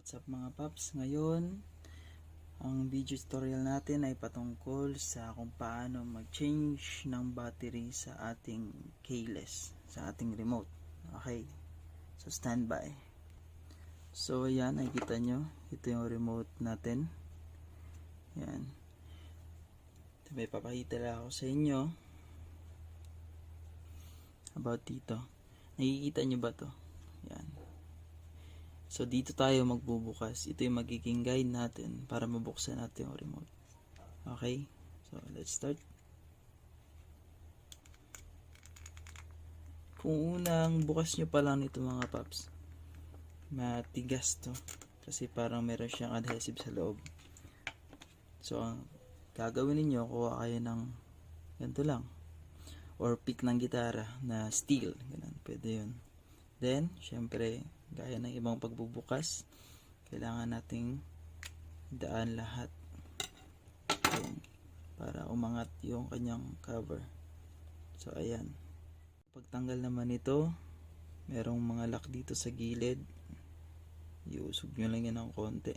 What's up mga paps? Ngayon, ang video tutorial natin ay patungkol sa kung paano mag-change ng battery sa ating keyless, sa ating remote. Okay, so standby. So ayan, nakikita nyo, ito yung remote natin. Ayan. May papakita lang ako sa inyo about dito. Nakikita nyo ba to? Ayan. So dito tayo magbubukas. Ito yung magiging guide natin para mabuksan natin yung remote. Okay? So let's start. Kung unang bukas nyo pa lang nito mga paps, matigas to. Kasi parang meron siyang adhesive sa loob. So ang gagawin ninyo, kuha kayo ng ganito lang. Or pick ng gitara na steel. Ganun, pwede yun. Then, syempre, gaya ng ibang pagbubukas, kailangan nating daan lahat para umangat yung kanyang cover. So ayan, pagtanggal naman ito, merong mga lock dito sa gilid, iusog nyo lang yan ng konti.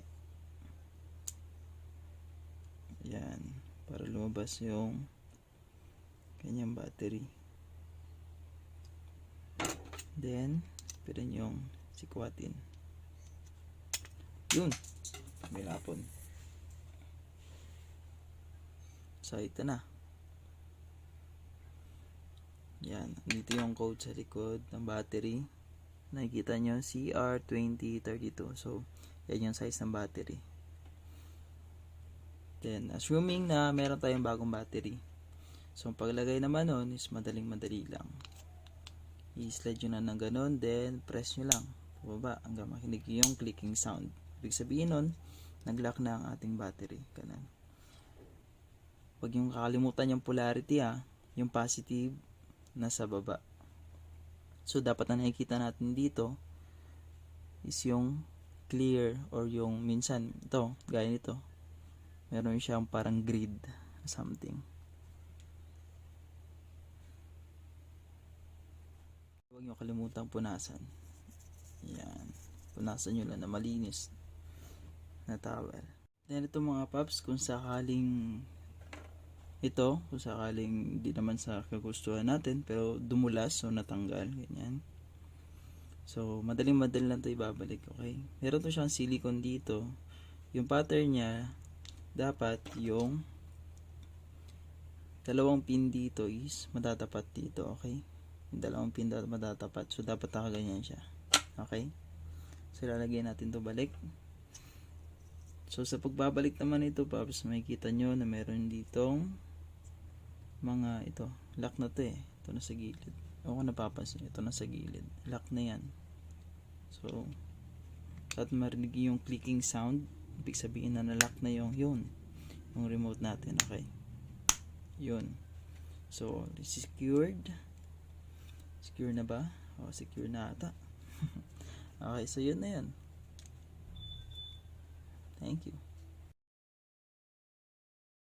Ayan, para lumabas yung kanyang battery. Then pwede nyong sikwatin. Yun, may lapon. So ito na. Yan, dito yung code sa likod ng battery. Nakikita nyo, CR2032. So yan yung size ng battery. Then assuming na meron tayong bagong battery, so paglagay naman nun is madaling-madali lang. I-slide nyo na ng ganun, then press nyo lang pababa hanggang makinig yung clicking sound. Ibig sabihin nun, nag-lock na ang ating battery. Ganun. Huwag yung kakalimutan yung polarity yung positive nasa baba. So dapat na nakikita natin dito is yung clear, or yung minsan ito, gaya nito, meron siyang parang grid something. Huwag nyo kalimutang punasan. Yan. Punasan nyo lang na malinis na towel. Then ito mga paps, kung sakaling hindi naman sa kagustuhan natin, pero dumulas o natanggal, ganyan. So, madaling-madali lang ito ibabalik, okay? Meron to siyang silicone dito. Yung pattern niya, dapat yung dalawang pin dito is matatapat dito, okay? Yung dalawang pin matatapat. So, dapat nakaganyan siya. Okay? So, lalagyan natin to balik. So, sa pagbabalik naman ito, paps, makikita nyo na meron ditong mga ito. Lock na to eh. Ito na sa gilid. O kung napapansin, ito na sa gilid. Lock na yan. So, at marinig yung clicking sound, ibig sabihin na na-lock na yung remote natin. Okay? Yun. So, secured. Secure na ba? O, secure na ata. Okay, so yun na yan. Thank you.